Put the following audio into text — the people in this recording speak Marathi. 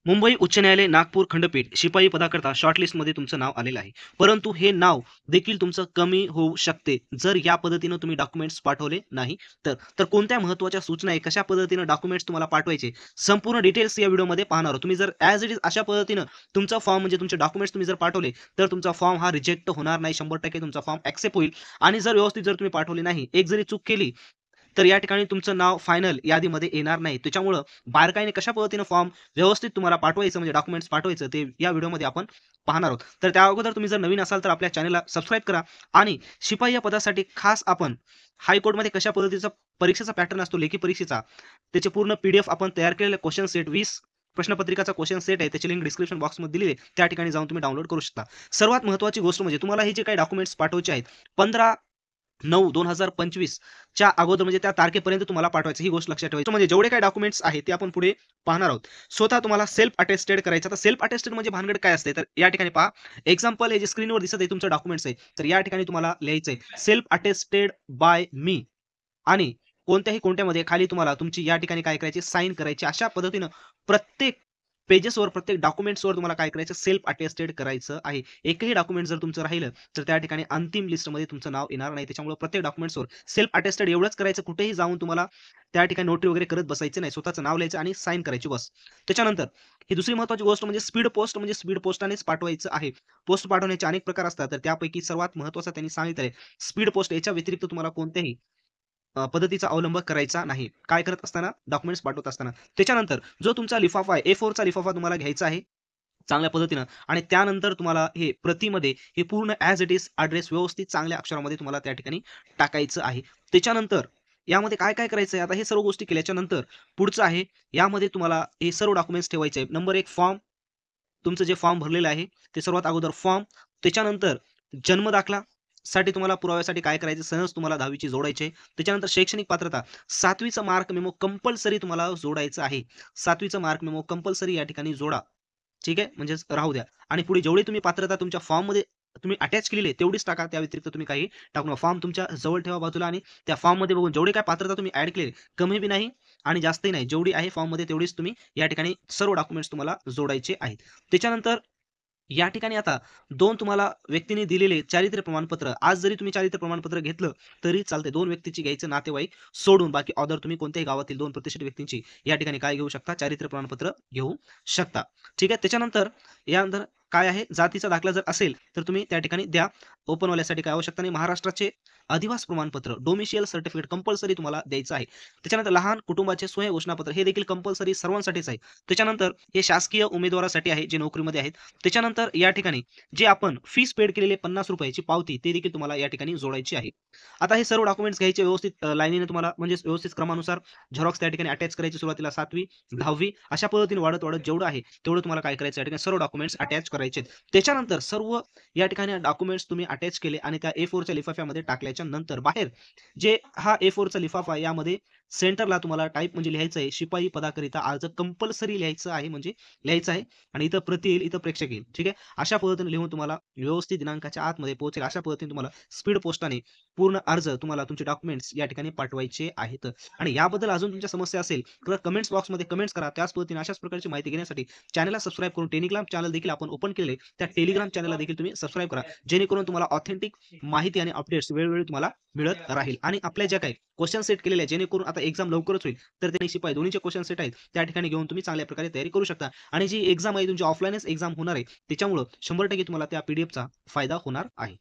मुंबई उच्च न्यायालय नागपूर खंडपीठ शिपाई पदाकरता शॉर्टलिस्टमध्ये तुमचं नाव आलेलं आहे. परंतु हे नाव देखील तुमचं कमी होऊ शकते, जर या पद्धतीनं तुम्ही डॉक्युमेंट्स पाठवले नाही तर. तर कोणत्या महत्त्वाच्या सूचना आहे, कशा पद्धतीनं डॉक्युमेंट्स तुम्हाला पाठवायचे, संपूर्ण डिटेल्स या व्हिडिओमध्ये पाहणार आहोत. तुम्ही जर ॲज इट इज अशा पद्धतीनं तुमचा फॉर्म म्हणजे तुमचे डॉक्युमेंट्स तुम्ही जर पाठवले, तर तुमचा फॉर्म हा रिजेक्ट होणार नाही. 100% तुमचा फॉर्म ॲक्सेप्ट होईल. आणि जर व्यवस्थित जर तुम्ही पाठवले नाही, एक जरी चूक केली, तर या ठिकाणी तुमचं नाव फायनल यादीमध्ये येणार नाही. त्याच्यामुळं बारकाईने कशा पद्धतीनं फॉर्म व्यवस्थित तुम्हाला पाठवायचं म्हणजे डॉक्युमेंट्स पाठवायचं ते या व्हिडिओमध्ये आपण पाहणार आहोत. तर त्या अगोदर तुम्ही जर नवीन असाल तर आपल्या चॅनलला सबस्क्राईब करा. आणि शिपाई या पदासाठी खास आपण हायकोर्टमध्ये कशा पद्धतीचा परीक्षेचा पॅटर्न असतो लेखी परीक्षेचा, त्याचे पूर्ण PDF आपण तयार केलेले क्वेश्चन सेट 20 प्रश्नपत्रिकाचा क्वेश्चन सेट आहे. त्याची लिंक डिस्क्रिप्शन बॉक्समध्ये दिली आहे. त्या ठिकाणी जाऊन तुम्ही डाउनलोड करू शकता. सर्वात महत्त्वाची गोष्ट म्हणजे तुम्हाला हे जे काही डॉक्युमेंट्स पाठवायचे आहेत 15/9/2025 च्या अगोदर म्हणजे त्या तारखेपर्यंत तुम्हाला पाठवायचं, ही गोष्ट लक्षात ठेवायची. म्हणजे जेवढे काही डॉक्युमेंट्स आहेत ते आपण पुढे पाहणार आहोत. स्वतः तुम्हाला सेल्फ अटेस्टेड करायचं. आता सेल्फ अटेस्टेड म्हणजे भानगड काय असते, तर या ठिकाणी पहा. एक्झाम्पल हे जे स्क्रीनवर दिसत आहे तुमचं डॉक्युमेंट्स आहे, तर या ठिकाणी तुम्हाला लिहायचं आहे सेल्फ अटेस्टेड बाय मी. आणि कोणत्यामध्ये खाली तुम्हाला तुमची या ठिकाणी काय करायची, साइन करायची. अशा पद्धतीनं प्रत्येक पेजेसवर, प्रत्येक डॉक्युमेंट्सवर तुम्हाला काय करायचं, सेल्फ अटेस्टेड करायचं आहे. एकही डॉक्युमेंट जर तुमचं राहिलं तर त्या ठिकाणी अंतिम लिस्टमध्ये तुमचं नाव येणार नाही. त्याच्यामुळे प्रत्येक डॉक्युमेंट्सवर सेल्फ अटेस्टेड एवढंच करायचं. कुठेही जाऊन तुम्हाला त्या ठिकाणी नोटरी वगैरे करत बसायचं नाही. स्वतःचं नाव लिहायचं आणि साइन करायची बस. त्याच्यानंतर ही दुसरी महत्त्वाची गोष्ट म्हणजे स्पीड पोस्ट, म्हणजे स्पीड पोस्टानेच पाठवायचं आहे. पोस्ट पाठवण्याचे अनेक प्रकार असतात, तर त्यापैकी सर्वात महत्त्वाचा त्यांनी सांगितलं आहे स्पीड पोस्ट. याच्या व्यतिरिक्त तुम्हाला कोणत्याही पद्धतीचा अवलंब करायचा नाही. काय करत असताना, डॉक्युमेंट्स पाठवत असताना. त्याच्यानंतर जो तुमचा लिफाफा आहे, A4 चा लिफाफा तुम्हाला घ्यायचा आहे चांगल्या पद्धतीनं. आणि त्यानंतर तुम्हाला हे प्रतीमध्ये हे पूर्ण ॲज इट इज ॲड्रेस व्यवस्थित चांगल्या अक्षरामध्ये तुम्हाला त्या ठिकाणी टाकायचं आहे. त्याच्यानंतर यामध्ये काय-काय करायचं आहे, आता हे सर्व गोष्टी केल्याच्या नंतर पुढचं आहे, यामध्ये तुम्हाला हे सर्व डॉक्युमेंट्स ठेवायचे आहे. नंबर 1 फॉर्म, तुमचं जे फॉर्म भरलेलं आहे ते सर्वात अगोदर फॉर्म. त्याच्यानंतर जन्म दाखला साठी तुम्हाला पुराव्यासाठी काय करायचं, सहज तुम्हाला 10वी ची जोडायची आहे. त्याच्यानंतर शैक्षणिक पात्रता 7वी चा मार्क मेमो कंपल्सरी तुम्हाला जोडायचं आहे. 7वी चा मार्क मेमो कंपल्सरी या ठिकाणी जोडा. ठीक आहे, म्हणजेच राहू द्या. आणि पुढे जेवढी तुम्ही पात्रता तुमच्या फॉर्ममध्ये तुम्ही अटॅच केलेली आहे तेवढीच टाका. त्या व्यतिरिक्त तुम्ही काही टाकू नका. फॉर्म तुमच्या जवळ ठेवा बाजूला आणि त्या फॉर्ममध्ये बघून जेवढी काही पात्रता तुम्ही ॲड केली, कमी बी नाही आणि जास्तही नाही. जेवढी आहे फॉर्ममध्ये तेवढीच तुम्ही या ठिकाणी सर्व डॉक्युमेंट्स तुम्हाला जोडायचे आहेत. त्याच्यानंतर या ठिकाणी आता 2 तुम्हाला व्यक्तीने दिलेले चारित्र्य प्रमाणपत्र. आज जरी तुम्ही चारित्र्य प्रमाणपत्र घेतलं तरी चालतंय. 2 व्यक्तीची घ्यायचं, नातेवाईक सोडून. बाकी अदर तुम्ही कोणत्याही गावातील 2 प्रतिष्ठित व्यक्तींची या ठिकाणी काय घेऊ शकता, चारित्र्य प्रमाणपत्र घेऊ शकता. ठीक आहे. त्याच्यानंतर यानंतर काय आहे, जातीचा दाखला जर असेल तर तुम्ही त्या ठिकाणी द्या. ओपनवाल्यासाठी काय आवश्यकता नाही. महाराष्ट्राचे अधिवास प्रमाणपत्र, डोमिशियल सर्टिफिकेट कंपल्सरी तुम्हाला द्यायचं आहे. त्याच्यानंतर लहान कुटुंबाचे स्वयं घोषणापत्र हे देखील कंपल्सरी सर्वांसाठीच आहे. त्याच्यानंतर हे शासकीय उमेदवारासाठी आहे जे नोकरीमध्ये आहेत. त्याच्यानंतर या ठिकाणी जे आपण फीस पेड केलेले ₹50 ची पावती ते देखील तुम्हाला या ठिकाणी जोडायची आहे. आता हे सर्व डॉक्युमेंट्स घ्यायचे व्यवस्थित लाईनीने तुम्हाला, म्हणजे व्यवस्थित क्रमानुसार झेरॉक्स त्या ठिकाणी अटॅच करायची. सुरुवातीला 7वी, 10वी अशा पद्धतीने वाढत-वाढत जेवढं आहे तेवढं तुम्हाला काय करायचं, या ठिकाणी सर्व डॉक्युमेंट्स अटॅच करायचे आहेत. त्याच्यानंतर सर्व या ठिकाणी डॉक्युमेंट्स तुम्ही अटॅच केले आणि त्या A4 च्या लिफाफ्यामध्ये टाकल्याच्या नंतर बाहेर जे हा A4 चा लिफाफा आहे, यामध्ये सेंटरला तुम्हाला टाइप म्हणजे लिहायचं आहे, शिपाई पदाकरिता अर्ज कंपल्सरी लिहायचं आहे, म्हणजे लिहायचं आहे. आणि इथं प्रती येईल, इथं प्रेक्षक येईल. ठीक आहे. अशा पद्धतीने लिहून तुम्हाला व्यवस्थित दिनांकाच्या आतमध्ये पोहोचेल अशा पद्धतीने तुम्हाला स्पीड पोस्टाने पूर्ण अर्ज तुम्हाला तुमचे डॉक्युमेंट्स या ठिकाणी पाठवायचे आहेत. आणि याबद्दल अजून तुमच्या समस्या असेल तर कमेंट्स बॉक्समध्ये कमेंट्स करा. त्याच पद्धतीने अशाच प्रकारची माहिती घेण्यासाठी चॅनलला सबस्क्राईब करून टेलिग्राम चॅनल देखील आपण ओपन केलेले, त्या टेलिग्राम चॅनलला देखील तुम्ही सबस्क्राईब करा. जेणेकरून तुम्हाला ऑथेंटिक माहिती आणि अपडेट्स वेळोवेळी तुम्हाला मिळत राहील. आणि आपल्या ज्या काही क्वेश्चन सेट केलेले आहेत, जेणेकरून आता एक्झाम लवकरच होईल, तर ते शिपाई दोन्हीचे क्वेश्चन सेट आहेत त्या ठिकाणी घेऊन तुम्ही चांगल्या प्रकारे तयारी करू शकता. आणि जी एक्झाम आहे तुमची ऑफलाईनच एक्झाम होणार आहे, त्याच्यामुळं 100% तुम्हाला त्या PDF चा फायदा होणार आहे.